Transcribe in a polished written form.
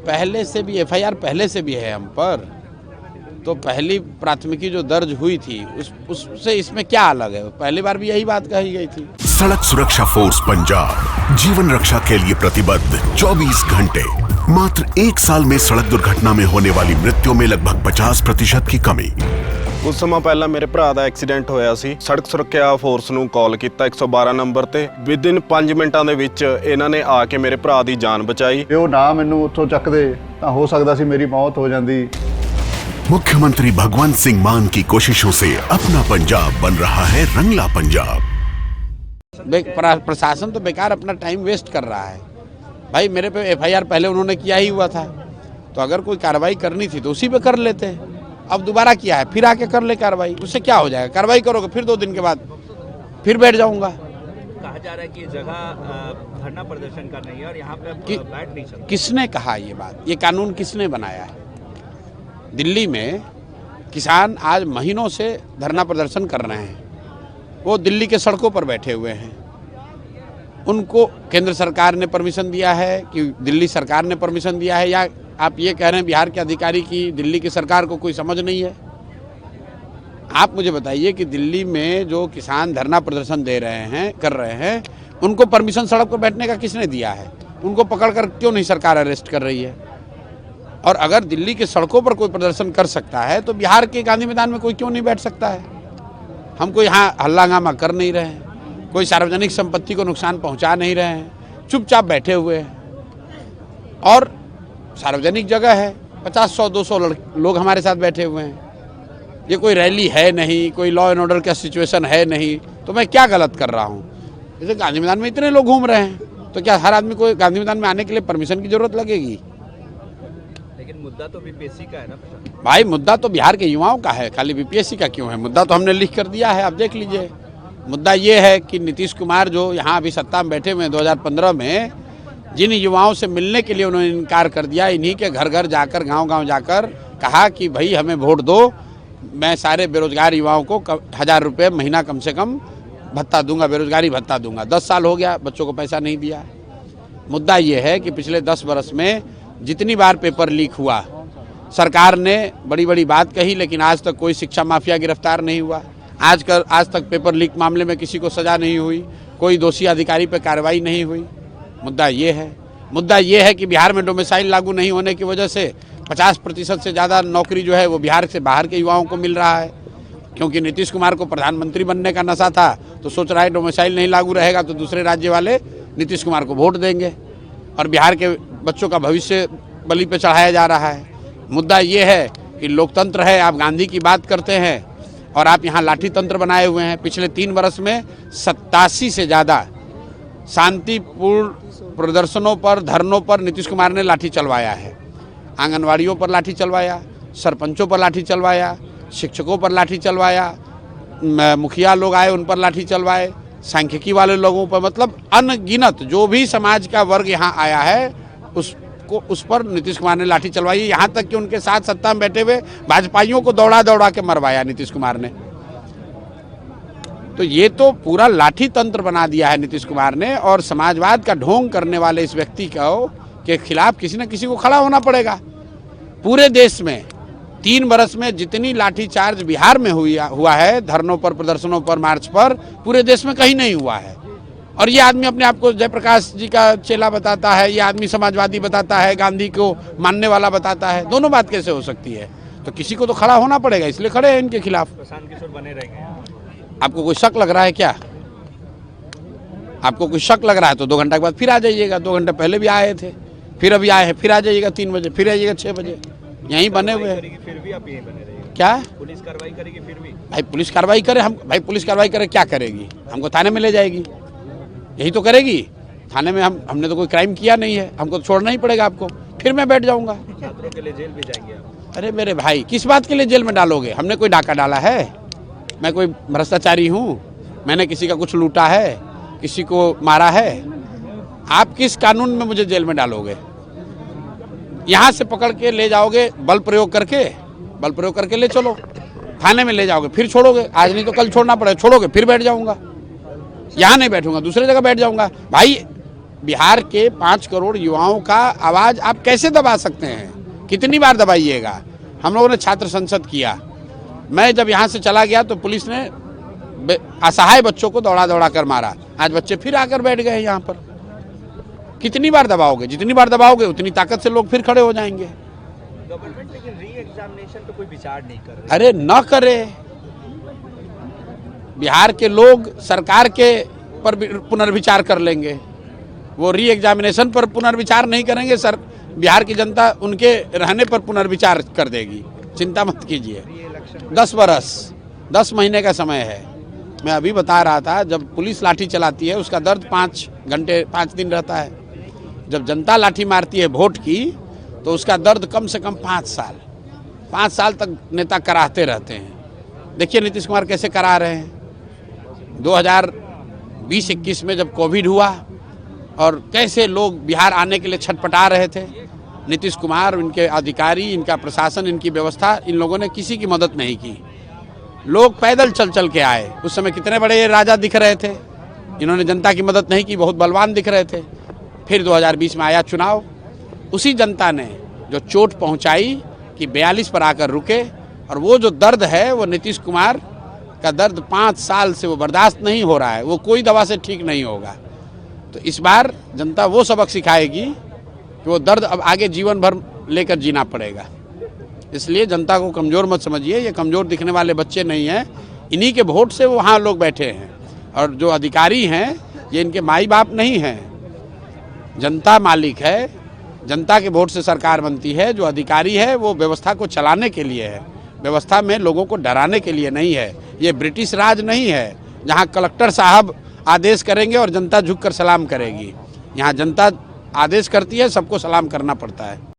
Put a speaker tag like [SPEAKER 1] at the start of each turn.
[SPEAKER 1] पहले से भी एफआईआर पहले से भी है हम पर, तो पहली प्राथमिकी जो दर्ज हुई थी उससे इसमें क्या अलग है? पहली बार भी यही बात कही गई थी।
[SPEAKER 2] सड़क सुरक्षा फोर्स पंजाब जीवन रक्षा के लिए प्रतिबद्ध 24 घंटे। मात्र 1 साल में सड़क दुर्घटना में होने वाली मृत्यु में लगभग 50% की कमी।
[SPEAKER 3] कुछ समय पहला मेरे भरा ਦਾ ਐਕਸੀਡੈਂਟ ਹੋਇਆ ਸੀ। ਸੜਕ ਸੁਰੱਖਿਆ ਫੋਰਸ ਨੂੰ ਕਾਲ ਕੀਤਾ 112 ਨੰਬਰ ਤੇ। ਵਿਦਿਨ 5 ਮਿੰਟਾਂ ਦੇ ਵਿੱਚ ਇਹਨਾਂ ਨੇ ਆ ਕੇ ਮੇਰੇ ਭਰਾ ਦੀ ਜਾਨ ਬਚਾਈ।
[SPEAKER 4] ਜੇ ਉਹ ਨਾ ਮੈਨੂੰ ਉੱਥੋਂ ਚੱਕਦੇ ਤਾਂ ਹੋ ਸਕਦਾ ਸੀ ਮੇਰੀ ਮੌਤ ਹੋ ਜਾਂਦੀ।
[SPEAKER 2] मुख्यमंत्री भगवंत सिंह मान की कोशिशों से अपना पंजाब बन रहा है रंगला पंजाब।
[SPEAKER 1] प्रशासन तो बेकार अपना टाइम वेस्ट कर रहा है। भाई मेरे पे एफआईआर पहले उन्होंने किया ही हुआ था, तो अगर कोई कार्रवाई करनी थी तो उसी पे कर लेते। अब दोबारा किया है, फिर आके कर ले कार्रवाई, उससे क्या हो जाएगा? कार्रवाई करोगे फिर 2 दिन के बाद फिर बैठ जाऊंगा।
[SPEAKER 5] कहा जा रहा है कि ये जगह धरना प्रदर्शन कर रही है और यहाँ पे बैठ नहीं सकते।
[SPEAKER 1] किसने कहा ये बात? ये कानून किसने बनाया है? दिल्ली में किसान आज महीनों से धरना प्रदर्शन कर रहे हैं, वो दिल्ली के सड़कों पर बैठे हुए हैं। उनको केंद्र सरकार ने परमिशन दिया है कि दिल्ली सरकार ने परमिशन दिया है, या आप ये कह रहे हैं बिहार के अधिकारी की दिल्ली की सरकार को कोई समझ नहीं है? आप मुझे बताइए कि दिल्ली में जो किसान धरना प्रदर्शन कर रहे हैं, उनको परमिशन सड़क पर बैठने का किसने दिया है? उनको पकड़कर क्यों नहीं सरकार अरेस्ट कर रही है? और अगर दिल्ली के सड़कों पर कोई प्रदर्शन कर सकता है तो बिहार के गांधी मैदान में कोई क्यों नहीं बैठ सकता है? हम कोई यहाँ हल्लागामा कर नहीं रहे हैं, कोई सार्वजनिक संपत्ति को नुकसान पहुंचा नहीं रहे हैं, चुपचाप बैठे हुए हैं। और सार्वजनिक जगह है, 50, 100, 200 लोग हमारे साथ बैठे हुए हैं। ये कोई रैली है नहीं, कोई लॉ एंड ऑर्डर का सिचुएशन है नहीं, तो मैं क्या गलत कर रहा हूँ? जैसे गांधी मैदान में इतने लोग घूम रहे हैं, तो क्या हर आदमी को गांधी मैदान में आने के लिए परमिशन की जरूरत लगेगी?
[SPEAKER 5] लेकिन मुद्दा तो बीपीएससी का है ना
[SPEAKER 1] भाई, मुद्दा तो बिहार के युवाओं का है, खाली बीपीएससी का क्यों है? मुद्दा तो हमने लिख कर दिया है, आप देख लीजिए। मुद्दा ये है कि नीतीश कुमार जो यहाँ अभी सत्ता में बैठे हुए हैं 2015 में, जिन युवाओं से मिलने के लिए उन्होंने इनकार कर दिया, इन्हीं के घर घर जाकर गांव-गांव जाकर कहा कि भाई हमें वोट दो, मैं सारे बेरोजगार युवाओं को 1000 रुपये महीना कम से कम भत्ता दूंगा, बेरोजगारी भत्ता दूंगा। 10 साल हो गया, बच्चों को पैसा नहीं दिया। मुद्दा ये है कि पिछले 10 बरस में जितनी बार पेपर लीक हुआ, सरकार ने बड़ी बड़ी बात कही, लेकिन आज तक कोई शिक्षा माफिया गिरफ्तार नहीं हुआ। आज तक पेपर लीक मामले में किसी को सजा नहीं हुई, कोई दोषी अधिकारी पर कार्रवाई नहीं हुई। मुद्दा ये है कि बिहार में डोमिसाइल लागू नहीं होने की वजह से 50% से ज़्यादा नौकरी जो है वो बिहार से बाहर के युवाओं को मिल रहा है। क्योंकि नीतीश कुमार को प्रधानमंत्री बनने का नशा था, तो सोच रहा है डोमिसाइल नहीं लागू रहेगा तो दूसरे राज्य वाले नीतीश कुमार को वोट देंगे, और बिहार के बच्चों का भविष्य बलि पे चढ़ाया जा रहा है। मुद्दा ये है कि लोकतंत्र है, आप गांधी की बात करते हैं और आप यहाँ लाठी तंत्र बनाए हुए हैं। पिछले 3 वर्ष में 87 से ज़्यादा शांतिपूर्ण प्रदर्शनों पर, धरनों पर नीतीश कुमार ने लाठी चलवाया है। आंगनवाड़ियों पर लाठी चलवाया, सरपंचों पर लाठी चलवाया, शिक्षकों पर लाठी चलवाया, मुखिया लोग आए उन पर लाठी चलवाए, सांख्यिकी वाले लोगों पर, मतलब अनगिनत जो भी समाज का वर्ग यहाँ आया है उस पर नीतीश कुमार ने लाठी चलवाई। यहाँ तक कि उनके साथ सत्ता में बैठे हुए भाजपाइयों को दौड़ा दौड़ा के मरवाया नीतीश कुमार ने। तो ये तो पूरा लाठी तंत्र बना दिया है नीतीश कुमार ने, और समाजवाद का ढोंग करने वाले इस व्यक्ति के खिलाफ किसी न किसी को खड़ा होना पड़ेगा। पूरे देश में 3 वर्ष में जितनी लाठीचार्ज बिहार में हुआ है, धरनों पर, प्रदर्शनों पर, मार्च पर, पूरे देश में कहीं नहीं हुआ है। और ये आदमी अपने आप को जयप्रकाश जी का चेला बताता है, ये आदमी समाजवादी बताता है, गांधी को मानने वाला बताता है। दोनों बात कैसे हो सकती है? तो किसी को तो खड़ा होना पड़ेगा, इसलिए खड़े हैं इनके खिलाफ।
[SPEAKER 5] प्रशांत किशोर बने रहेंगे।
[SPEAKER 1] आपको कोई शक लग रहा है क्या? आपको कोई शक लग रहा है तो 2 घंटे के बाद फिर आ जाइएगा। 2 घंटे पहले भी आए थे, फिर अभी आए हैं, फिर आ जाइएगा 3 बजे, फिर आइएगा 6 बजे। यहीं बने हुए हैं।
[SPEAKER 5] फिर भी आप यहीं बने रहिएगा।
[SPEAKER 1] क्या
[SPEAKER 5] पुलिस कार्रवाई करेगी? फिर भी
[SPEAKER 1] भाई पुलिस कार्रवाई करे, हम भाई पुलिस कार्रवाई करे क्या करेगी? हमको थाने में ले जाएगी, यही तो करेगी। थाने में हमने तो कोई क्राइम किया नहीं है, हमको तो छोड़ना ही पड़ेगा आपको, फिर मैं बैठ जाऊंगा।
[SPEAKER 5] छात्रों के लिए जेल भी जाएंगे आप?
[SPEAKER 1] अरे मेरे भाई, किस बात के लिए जेल में डालोगे? हमने कोई डाका डाला है? मैं कोई भ्रष्टाचारी हूँ? मैंने किसी का कुछ लूटा है, किसी को मारा है? आप किस कानून में मुझे जेल में डालोगे? यहाँ से पकड़ के ले जाओगे, बल प्रयोग करके ले चलो, थाने में ले जाओगे, फिर छोड़ोगे। आज नहीं तो कल छोड़ना पड़ेगा, छोड़ोगे फिर बैठ जाऊंगा। यहाँ नहीं बैठूंगा, दूसरी जगह बैठ जाऊंगा। भाई बिहार के 5 करोड़ युवाओं का आवाज़ आप कैसे दबा सकते हैं? कितनी बार दबाइएगा? हम लोगों ने छात्र संसद किया। मैं जब यहाँ से चला गया तो पुलिस ने असहाय बच्चों को दौड़ा दौड़ा कर मारा। आज बच्चे फिर आकर बैठ गए यहाँ पर। कितनी बार दबाओगे? जितनी बार दबाओगे उतनी ताकत से लोग फिर खड़े हो जाएंगे।
[SPEAKER 5] गवर्नमेंट लेकिन री एग्जामिनेशन पे कोई विचार नहीं कर रही।
[SPEAKER 1] अरे न करे। बिहार के लोग सरकार के पर पुनर्विचार कर लेंगे, वो री एग्जामिनेशन पर पुनर्विचार नहीं करेंगे। सर, बिहार की जनता उनके रहने पर पुनर्विचार कर देगी, चिंता मत कीजिए। 10 बरस 10 महीने का समय है। मैं अभी बता रहा था, जब पुलिस लाठी चलाती है उसका दर्द 5 घंटे 5 दिन रहता है। जब जनता लाठी मारती है वोट की तो उसका दर्द कम से कम 5 साल तक नेता कराते रहते हैं। देखिए नीतीश कुमार कैसे करा रहे हैं। 2020-21 में जब कोविड हुआ और कैसे लोग बिहार आने के लिए छटपटा रहे थे, नीतीश कुमार, इनके अधिकारी, इनका प्रशासन, इनकी व्यवस्था, इन लोगों ने किसी की मदद नहीं की। लोग पैदल चल चल के आए। उस समय कितने बड़े ये राजा दिख रहे थे, इन्होंने जनता की मदद नहीं की, बहुत बलवान दिख रहे थे। फिर 2020 में आया चुनाव, उसी जनता ने जो चोट पहुंचाई कि 42 पर आकर रुके, और वो जो दर्द है वो नीतीश कुमार का दर्द 5 साल से वो बर्दाश्त नहीं हो रहा है, वो कोई दवा से ठीक नहीं होगा। तो इस बार जनता वो सबक सिखाएगी कि वो दर्द अब आगे जीवन भर लेकर जीना पड़ेगा। इसलिए जनता को कमज़ोर मत समझिए, ये कमज़ोर दिखने वाले बच्चे नहीं हैं, इन्हीं के वोट से वो वहाँ लोग बैठे हैं। और जो अधिकारी हैं ये इनके माई बाप नहीं हैं, जनता मालिक है, जनता के वोट से सरकार बनती है। जो अधिकारी है वो व्यवस्था को चलाने के लिए है, व्यवस्था में लोगों को डराने के लिए नहीं है। ये ब्रिटिश राज नहीं है जहाँ कलेक्टर साहब आदेश करेंगे और जनता झुककर सलाम करेगी। यहाँ जनता आदेश करती है, सबको सलाम करना पड़ता है।